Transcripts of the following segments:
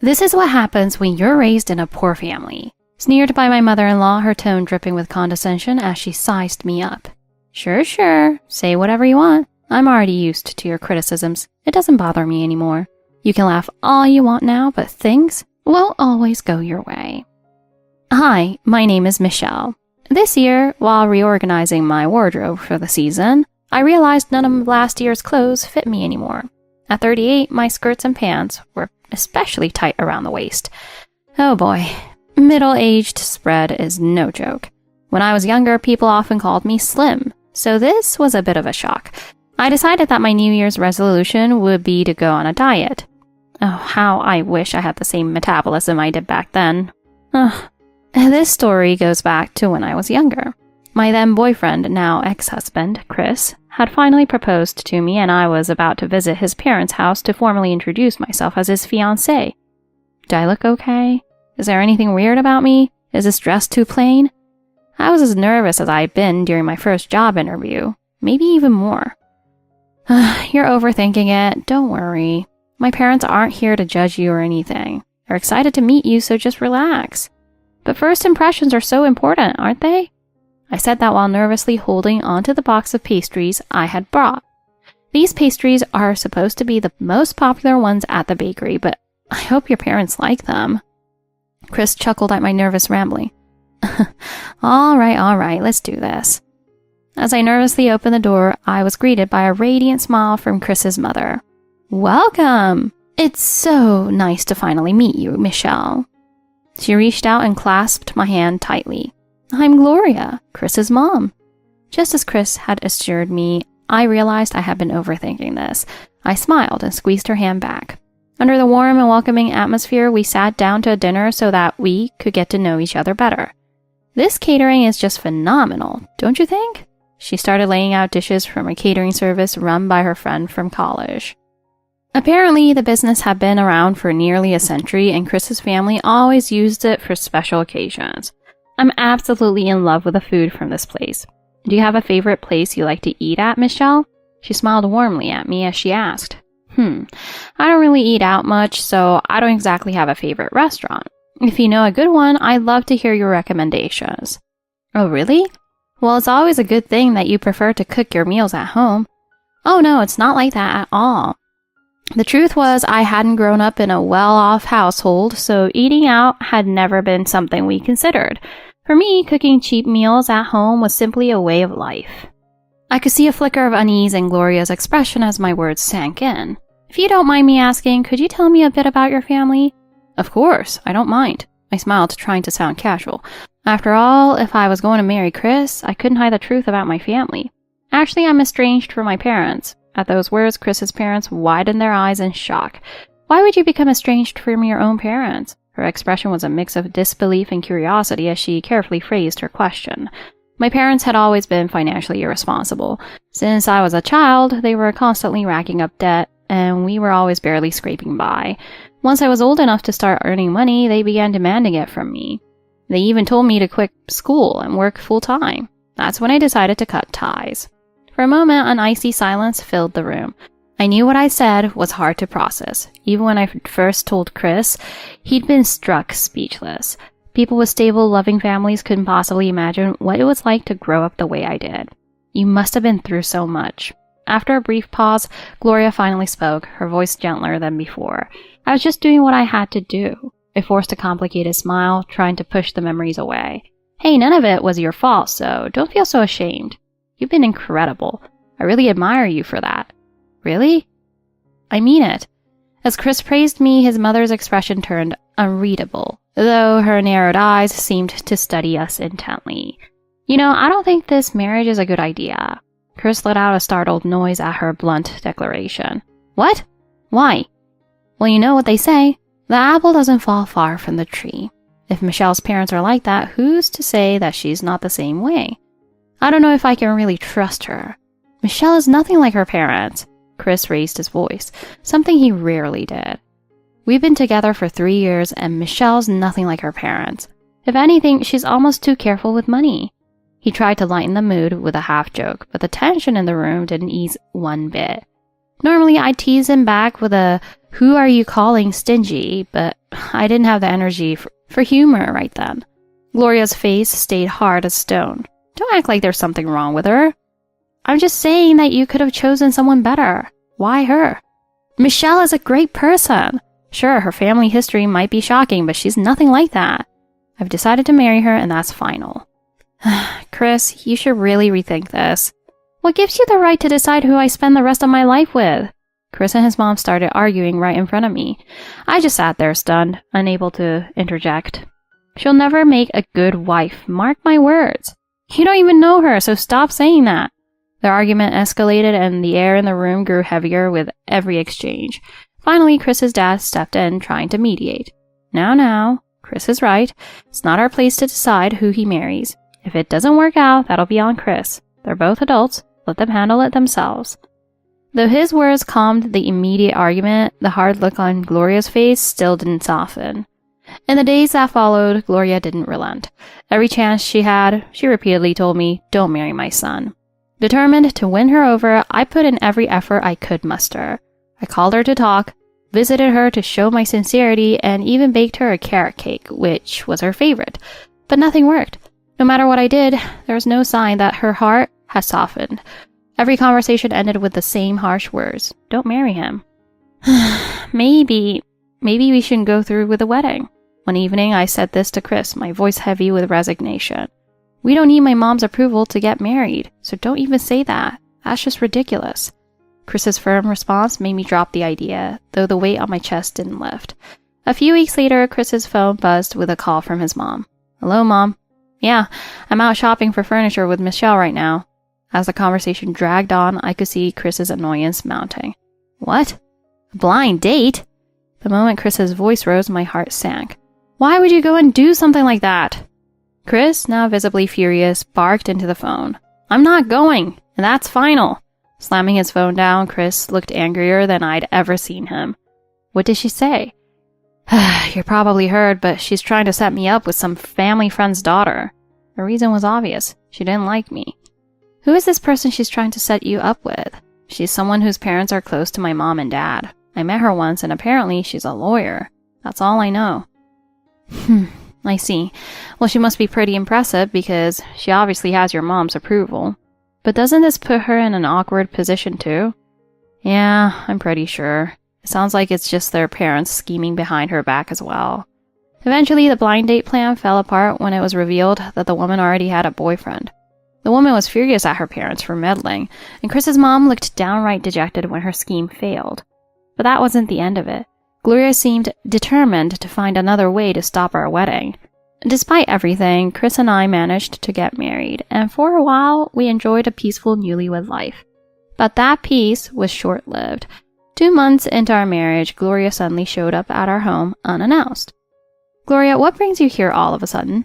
This is what happens when you're raised in a poor family. Sneered by my mother-in-law, her tone dripping with condescension as she sized me up. Sure, say whatever you want. I'm already used to your criticisms. It doesn't bother me anymore. You can laugh all you want now, but things won't always go your way. Hi, my name is Michelle. This year, while reorganizing my wardrobe for the season, I realized none of last year's clothes fit me anymore. At 38, my skirts and pants were especially tight around the waist. Oh boy, middle-aged spread is no joke. When I was younger, people often called me slim, so this was a bit of a shock. I decided that my New Year's resolution would be to go on a diet. Oh, how I wish I had the same metabolism I did back then. This story goes back to when I was younger. My then boyfriend, now ex-husband, Chris, had finally proposed to me, and I was about to visit his parents' house to formally introduce myself as his fiancée. Do I look okay? Is there anything weird about me? Is this dress too plain? I was as nervous as I'd been during my first job interview, maybe even more. You're overthinking it. Don't worry. My parents aren't here to judge you or anything. They're excited to meet you, so just relax. But first impressions are so important, aren't they? I said that while nervously holding onto the box of pastries I had brought. These pastries are supposed to be the most popular ones at the bakery, but I hope your parents like them. Chris chuckled at my nervous rambling. All right, let's do this. As I nervously opened the door, I was greeted by a radiant smile from Chris's mother. Welcome! It's so nice to finally meet you, Michelle. She reached out and clasped my hand tightly. I'm Gloria, Chris's mom. Just as Chris had assured me, I realized I had been overthinking this. I smiled and squeezed her hand back. Under the warm and welcoming atmosphere, we sat down to dinner so that we could get to know each other better. This catering is just phenomenal, don't you think? She started laying out dishes from a catering service run by her friend from college. Apparently, the business had been around for nearly a century, and Chris's family always used it for special occasions. I'm absolutely in love with the food from this place. Do you have a favorite place you like to eat at, Michelle? She smiled warmly at me as she asked. I don't really eat out much, so I don't exactly have a favorite restaurant. If you know a good one, I'd love to hear your recommendations. Oh, really? Well, it's always a good thing that you prefer to cook your meals at home. Oh no, it's not like that at all. The truth was, I hadn't grown up in a well-off household, so eating out had never been something we considered. For me, cooking cheap meals at home was simply a way of life. I could see a flicker of unease in Gloria's expression as my words sank in. If you don't mind me asking, could you tell me a bit about your family? Of course, I don't mind. I smiled, trying to sound casual. After all, if I was going to marry Chris, I couldn't hide the truth about my family. Actually, I'm estranged from my parents. At those words, Chris's parents widened their eyes in shock. Why would you become estranged from your own parents? Her expression was a mix of disbelief and curiosity as she carefully phrased her question. My parents had always been financially irresponsible. Since I was a child, they were constantly racking up debt, and we were always barely scraping by. Once I was old enough to start earning money, they began demanding it from me. They even told me to quit school and work full-time. That's when I decided to cut ties. For a moment, an icy silence filled the room. I knew what I said was hard to process. Even when I first told Chris, he'd been struck speechless. People with stable, loving families couldn't possibly imagine what it was like to grow up the way I did. You must have been through so much. After a brief pause, Gloria finally spoke, her voice gentler than before. I was just doing what I had to do. I forced a complicated smile, trying to push the memories away. Hey, none of it was your fault, so don't feel so ashamed. You've been incredible. I really admire you for that. Really? I mean it. As Chris praised me, his mother's expression turned unreadable, though her narrowed eyes seemed to study us intently. You know, I don't think this marriage is a good idea. Chris let out a startled noise at her blunt declaration. What? Why? Well, you know what they say. The apple doesn't fall far from the tree. If Michelle's parents are like that, who's to say that she's not the same way? I don't know if I can really trust her. Michelle is nothing like her parents. Chris raised his voice, something he rarely did. We've been together for 3 years, and Michelle's nothing like her parents. If anything, she's almost too careful with money. He tried to lighten the mood with a half joke, but the tension in the room didn't ease one bit. Normally, I'd tease him back with a, "Who are you calling stingy?" But I didn't have the energy for humor right then. Gloria's face stayed hard as stone. Don't act like there's something wrong with her. I'm just saying that you could have chosen someone better. Why her? Michelle is a great person. Sure, her family history might be shocking, but she's nothing like that. I've decided to marry her, and that's final. Chris, you should really rethink this. What gives you the right to decide who I spend the rest of my life with? Chris and his mom started arguing right in front of me. I just sat there stunned, unable to interject. She'll never make a good wife, mark my words. You don't even know her, so stop saying that. The argument escalated and the air in the room grew heavier with every exchange. Finally, Chris's dad stepped in, trying to mediate. Now, Chris is right. It's not our place to decide who he marries. If it doesn't work out, that'll be on Chris. They're both adults. Let them handle it themselves. Though his words calmed the immediate argument, the hard look on Gloria's face still didn't soften. In the days that followed, Gloria didn't relent. Every chance she had, she repeatedly told me, "Don't marry my son." Determined to win her over, I put in every effort I could muster. I called her to talk, visited her to show my sincerity, and even baked her a carrot cake, which was her favorite. But nothing worked. No matter what I did, there was no sign that her heart had softened. Every conversation ended with the same harsh words. Don't marry him. Maybe we shouldn't go through with the wedding. One evening, I said this to Chris, my voice heavy with resignation. We don't need my mom's approval to get married, so don't even say that. That's just ridiculous. Chris's firm response made me drop the idea, though the weight on my chest didn't lift. A few weeks later, Chris's phone buzzed with a call from his mom. Hello, Mom. Yeah, I'm out shopping for furniture with Michelle right now. As the conversation dragged on, I could see Chris's annoyance mounting. What? A blind date? The moment Chris's voice rose, my heart sank. Why would you go and do something like that? Chris, now visibly furious, barked into the phone. I'm not going, and that's final. Slamming his phone down, Chris looked angrier than I'd ever seen him. What did she say? You probably heard, but she's trying to set me up with some family friend's daughter. The reason was obvious. She didn't like me. Who is this person she's trying to set you up with? She's someone whose parents are close to my mom and dad. I met her once, and apparently she's a lawyer. That's all I know. I see. Well, she must be pretty impressive because she obviously has your mom's approval. But doesn't this put her in an awkward position too? Yeah, I'm pretty sure. It sounds like it's just their parents scheming behind her back as well. Eventually, the blind date plan fell apart when it was revealed that the woman already had a boyfriend. The woman was furious at her parents for meddling, and Chris's mom looked downright dejected when her scheme failed. But that wasn't the end of it. Gloria seemed determined to find another way to stop our wedding. Despite everything, Chris and I managed to get married, and for a while, we enjoyed a peaceful newlywed life. But that peace was short-lived. 2 months into our marriage, Gloria suddenly showed up at our home unannounced. Gloria, what brings you here all of a sudden?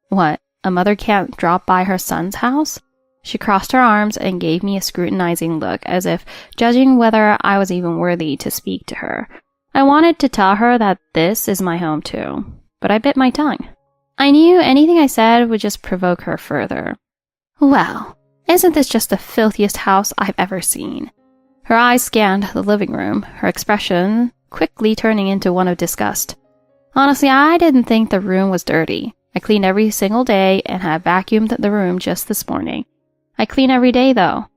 What, a mother can't drop by her son's house? She crossed her arms and gave me a scrutinizing look, as if judging whether I was even worthy to speak to her. I wanted to tell her that this is my home too, but I bit my tongue. I knew anything I said would just provoke her further. Well, isn't this just the filthiest house I've ever seen? Her eyes scanned the living room, her expression quickly turning into one of disgust. Honestly, I didn't think the room was dirty. I cleaned every single day and had vacuumed the room just this morning. I clean every day, though.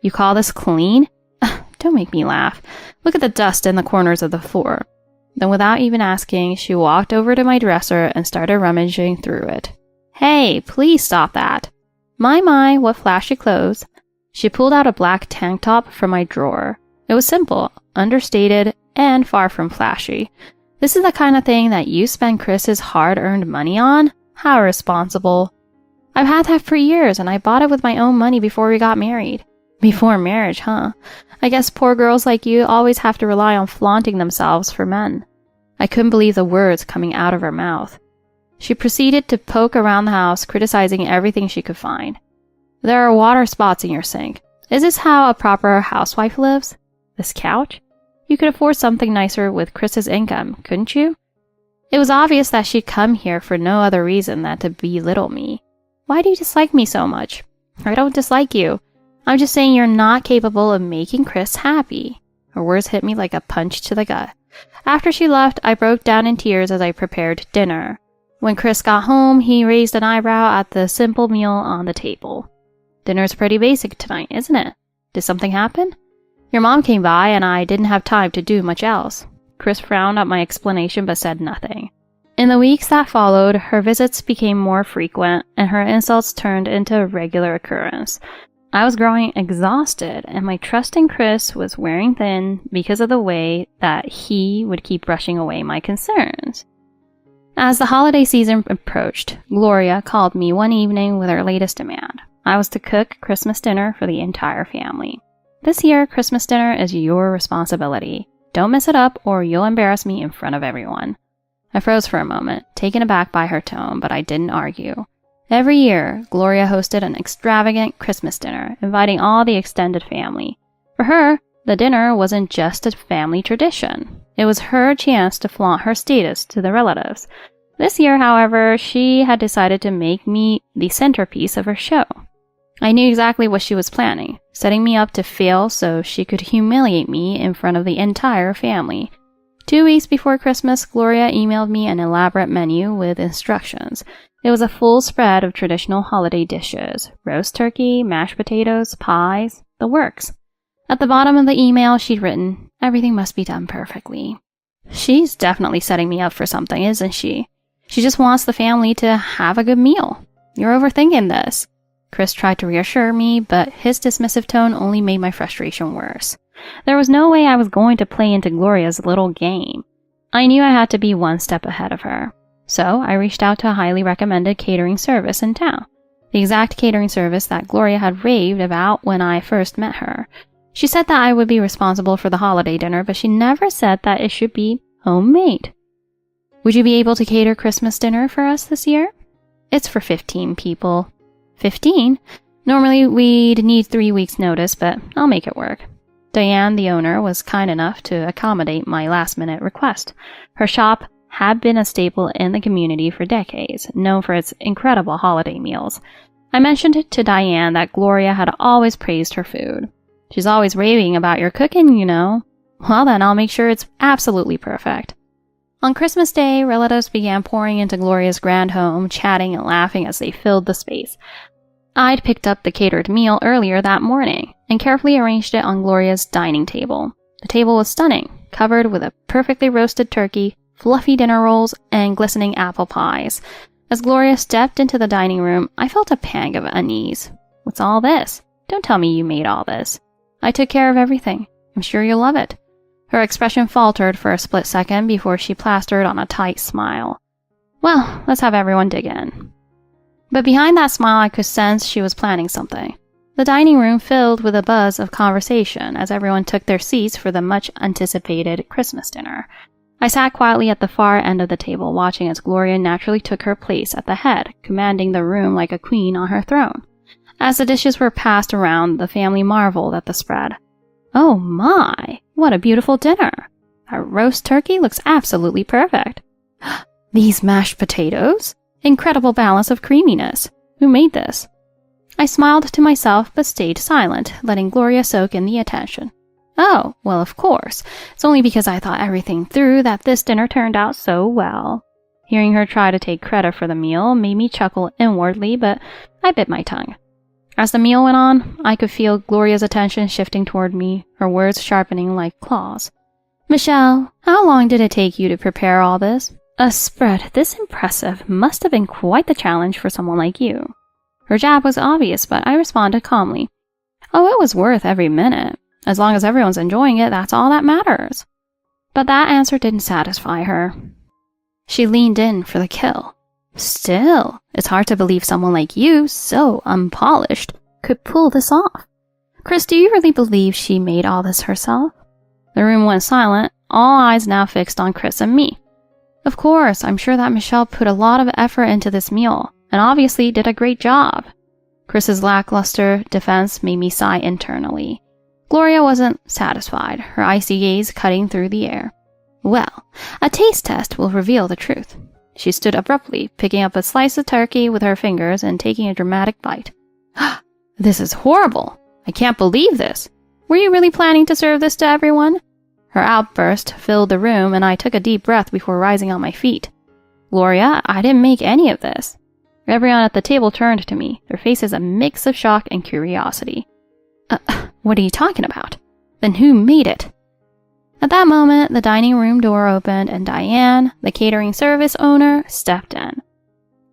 You call this clean? Don't make me laugh. Look at the dust in the corners of the floor. Then without even asking, she walked over to my dresser and started rummaging through it. Hey, please stop that. My, what flashy clothes. She pulled out a black tank top from my drawer. It was simple, understated, and far from flashy. This is the kind of thing that you spend Chris's hard-earned money on? How irresponsible. I've had that for years, and I bought it with my own money before we got married. Before marriage, huh? I guess poor girls like you always have to rely on flaunting themselves for men. I couldn't believe the words coming out of her mouth. She proceeded to poke around the house, criticizing everything she could find. There are water spots in your sink. Is this how a proper housewife lives? This couch? You could afford something nicer with Chris's income, couldn't you? It was obvious that she'd come here for no other reason than to belittle me. Why do you dislike me so much? I don't dislike you. I'm just saying you're not capable of making Chris happy. Her words hit me like a punch to the gut. After she left, I broke down in tears as I prepared dinner. When Chris got home, he raised an eyebrow at the simple meal on the table. Dinner's pretty basic tonight, isn't it? Did something happen? Your mom came by and I didn't have time to do much else. Chris frowned at my explanation but said nothing. In the weeks that followed, her visits became more frequent and her insults turned into a regular occurrence. I was growing exhausted and my trust in Chris was wearing thin because of the way that he would keep brushing away my concerns. As the holiday season approached, Gloria called me one evening with her latest demand. I was to cook Christmas dinner for the entire family. This year, Christmas dinner is your responsibility. Don't mess it up or you'll embarrass me in front of everyone. I froze for a moment, taken aback by her tone, but I didn't argue. Every year, Gloria hosted an extravagant Christmas dinner, inviting all the extended family. For her, the dinner wasn't just a family tradition. It was her chance to flaunt her status to the relatives. This year, however, she had decided to make me the centerpiece of her show. I knew exactly what she was planning, setting me up to fail so she could humiliate me in front of the entire family. 2 weeks before Christmas, Gloria emailed me an elaborate menu with instructions. It was a full spread of traditional holiday dishes: roast turkey, mashed potatoes, pies, the works. At the bottom of the email, she'd written, "Everything must be done perfectly." She's definitely setting me up for something, isn't she? She just wants the family to have a good meal. You're overthinking this. Chris tried to reassure me, but his dismissive tone only made my frustration worse. There was no way I was going to play into Gloria's little game. I knew I had to be one step ahead of her. So I reached out to a highly recommended catering service in town, the exact catering service that Gloria had raved about when I first met her. She said that I would be responsible for the holiday dinner, but she never said that it should be homemade. Would you be able to cater Christmas dinner for us this year? It's for 15 people. 15? Normally we'd need 3 weeks' notice, but I'll make it work. Diane, the owner, was kind enough to accommodate my last-minute request. Her shop had been a staple in the community for decades, known for its incredible holiday meals. I mentioned it to Diane that Gloria had always praised her food. She's always raving about your cooking, you know. Well then, I'll make sure it's absolutely perfect. On Christmas Day, relatives began pouring into Gloria's grand home, chatting and laughing as they filled the space. I'd picked up the catered meal earlier that morning and carefully arranged it on Gloria's dining table. The table was stunning, covered with a perfectly roasted turkey, fluffy dinner rolls, and glistening apple pies. As Gloria stepped into the dining room, I felt a pang of unease. What's all this? Don't tell me you made all this. I took care of everything. I'm sure you'll love it. Her expression faltered for a split second before she plastered on a tight smile. Well, let's have everyone dig in. But behind that smile, I could sense she was planning something. The dining room filled with a buzz of conversation as everyone took their seats for the much-anticipated Christmas dinner. I sat quietly at the far end of the table, watching as Gloria naturally took her place at the head, commanding the room like a queen on her throne. As the dishes were passed around, the family marveled at the spread. Oh my, what a beautiful dinner! That roast turkey looks absolutely perfect. These mashed potatoes? Incredible balance of creaminess. Who made this? I smiled to myself but stayed silent, letting Gloria soak in the attention. Oh, well, of course. It's only because I thought everything through that this dinner turned out so well. Hearing her try to take credit for the meal made me chuckle inwardly, but I bit my tongue. As the meal went on, I could feel Gloria's attention shifting toward me, her words sharpening like claws. Michelle, how long did it take you to prepare all this? A spread this impressive must have been quite the challenge for someone like you. Her jab was obvious, but I responded calmly. Oh, it was worth every minute. As long as everyone's enjoying it, that's all that matters. But that answer didn't satisfy her. She leaned in for the kill. Still, it's hard to believe someone like you, so unpolished, could pull this off. Chris, do you really believe she made all this herself? The room went silent, all eyes now fixed on Chris and me. Of course, I'm sure that Michelle put a lot of effort into this meal, and obviously did a great job. Chris's lackluster defense made me sigh internally. Gloria wasn't satisfied, her icy gaze cutting through the air. Well, a taste test will reveal the truth. She stood abruptly, picking up a slice of turkey with her fingers and taking a dramatic bite. This is horrible. I can't believe this. Were you really planning to serve this to everyone? Her outburst filled the room, and I took a deep breath before rising on my feet. Gloria, I didn't make any of this. Everyone at the table turned to me, their faces a mix of shock and curiosity. What are you talking about? Then who made it? At that moment, the dining room door opened and Diane, the catering service owner, stepped in.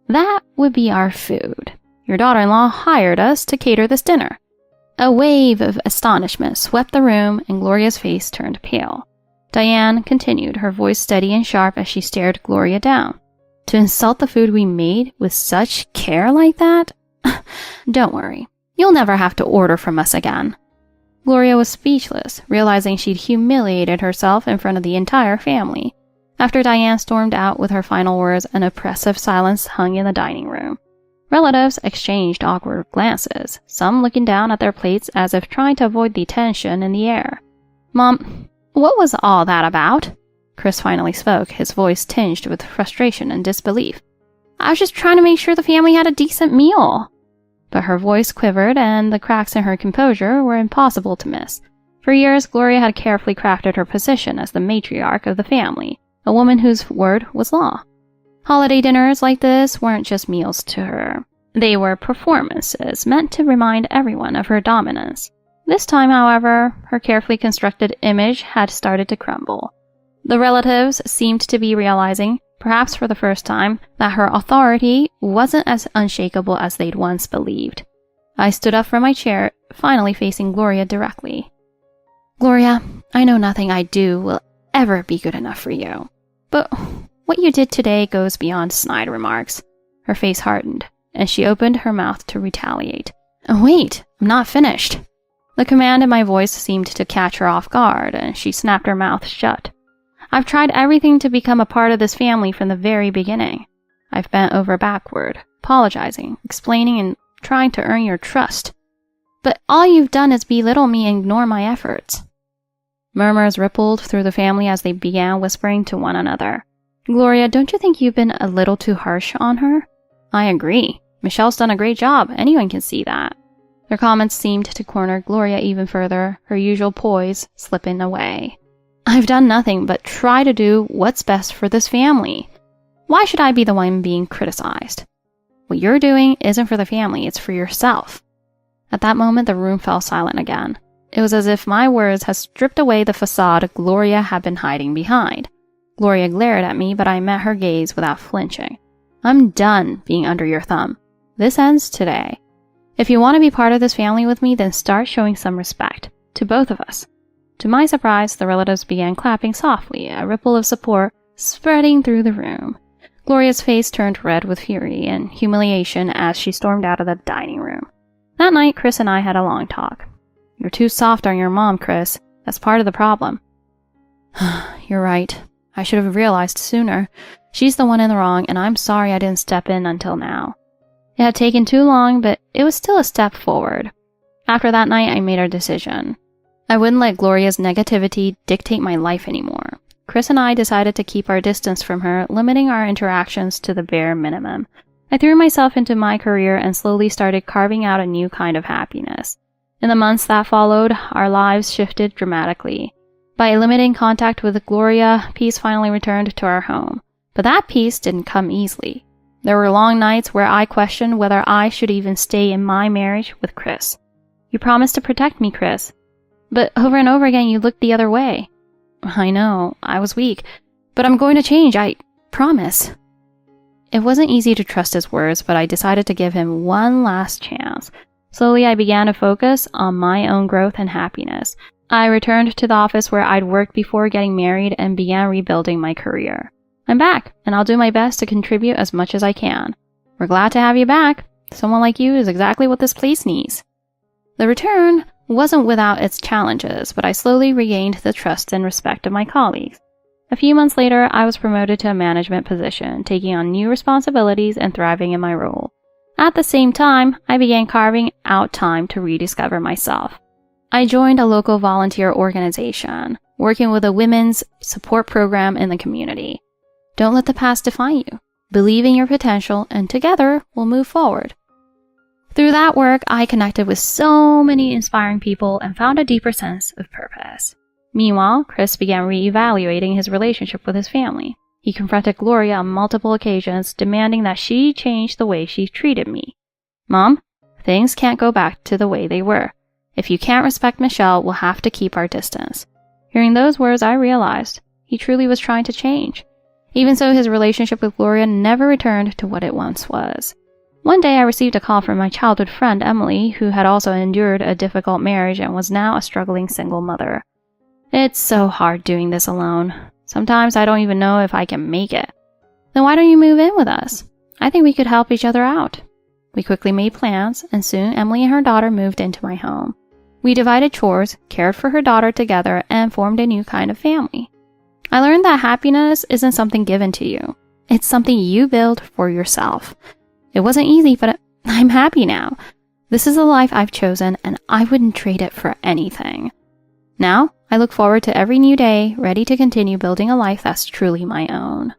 That would be our food. Your daughter-in-law hired us to cater this dinner. A wave of astonishment swept the room and Gloria's face turned pale. Diane continued, her voice steady and sharp as she stared Gloria down. To insult the food we made with such care like that? Don't worry, you'll never have to order from us again. Gloria was speechless, realizing she'd humiliated herself in front of the entire family. After Diane stormed out with her final words, an oppressive silence hung in the dining room. Relatives exchanged awkward glances, some looking down at their plates as if trying to avoid the tension in the air. Mom, what was all that about? Chris finally spoke, his voice tinged with frustration and disbelief. I was just trying to make sure the family had a decent meal. But her voice quivered, and the cracks in her composure were impossible to miss. For years, Gloria had carefully crafted her position as the matriarch of the family, a woman whose word was law. Holiday dinners like this weren't just meals to her. They were performances meant to remind everyone of her dominance. This time, however, her carefully constructed image had started to crumble. The relatives seemed to be realizing, perhaps for the first time, that her authority wasn't as unshakable as they'd once believed. I stood up from my chair, finally facing Gloria directly. Gloria, I know nothing I do will ever be good enough for you. But what you did today goes beyond snide remarks. Her face hardened, and she opened her mouth to retaliate. Wait, I'm not finished. The command in my voice seemed to catch her off guard, and she snapped her mouth shut. I've tried everything to become a part of this family from the very beginning. I've bent over backward, apologizing, explaining, and trying to earn your trust. But all you've done is belittle me and ignore my efforts. Murmurs rippled through the family as they began whispering to one another. Gloria, don't you think you've been a little too harsh on her? I agree. Michelle's done a great job. Anyone can see that. Their comments seemed to corner Gloria even further, her usual poise slipping away. I've done nothing but try to do what's best for this family. Why should I be the one being criticized? What you're doing isn't for the family, it's for yourself. At that moment, the room fell silent again. It was as if my words had stripped away the facade Gloria had been hiding behind. Gloria glared at me, but I met her gaze without flinching. I'm done being under your thumb. This ends today. If you want to be part of this family with me, then start showing some respect. To both of us. To my surprise, the relatives began clapping softly, a ripple of support spreading through the room. Gloria's face turned red with fury and humiliation as she stormed out of the dining room. That night, Chris and I had a long talk. You're too soft on your mom, Chris. That's part of the problem. You're right. I should have realized sooner. She's the one in the wrong, and I'm sorry I didn't step in until now. It had taken too long, but it was still a step forward. After that night, I made a decision. I wouldn't let Gloria's negativity dictate my life anymore. Chris and I decided to keep our distance from her, limiting our interactions to the bare minimum. I threw myself into my career and slowly started carving out a new kind of happiness. In the months that followed, our lives shifted dramatically. By limiting contact with Gloria, peace finally returned to our home. But that peace didn't come easily. There were long nights where I questioned whether I should even stay in my marriage with Chris. You promised to protect me, Chris. But over and over again, you looked the other way. I know, I was weak, but I'm going to change, I promise. It wasn't easy to trust his words, but I decided to give him one last chance. Slowly, I began to focus on my own growth and happiness. I returned to the office where I'd worked before getting married and began rebuilding my career. I'm back, and I'll do my best to contribute as much as I can. We're glad to have you back. Someone like you is exactly what this place needs. The return wasn't without its challenges, but I slowly regained the trust and respect of my colleagues. A few months later, I was promoted to a management position, taking on new responsibilities and thriving in my role. At the same time, I began carving out time to rediscover myself. I joined a local volunteer organization, working with a women's support program in the community. Don't let the past define you. Believe in your potential, and together we'll move forward. Through that work, I connected with so many inspiring people and found a deeper sense of purpose. Meanwhile, Chris began reevaluating his relationship with his family. He confronted Gloria on multiple occasions, demanding that she change the way she treated me. Mom, things can't go back to the way they were. If you can't respect Michelle, we'll have to keep our distance. Hearing those words, I realized he truly was trying to change. Even so, his relationship with Gloria never returned to what it once was. One day I received a call from my childhood friend Emily, who had also endured a difficult marriage and was now a struggling single mother. It's so hard doing this alone. Sometimes I don't even know if I can make it. Then why don't you move in with us? I think we could help each other out. We quickly made plans, and soon Emily and her daughter moved into my home. We divided chores, cared for her daughter together, and formed a new kind of family. I learned that happiness isn't something given to you. It's something you build for yourself. It wasn't easy, but I'm happy now. This is the life I've chosen, and I wouldn't trade it for anything. Now, I look forward to every new day, ready to continue building a life that's truly my own.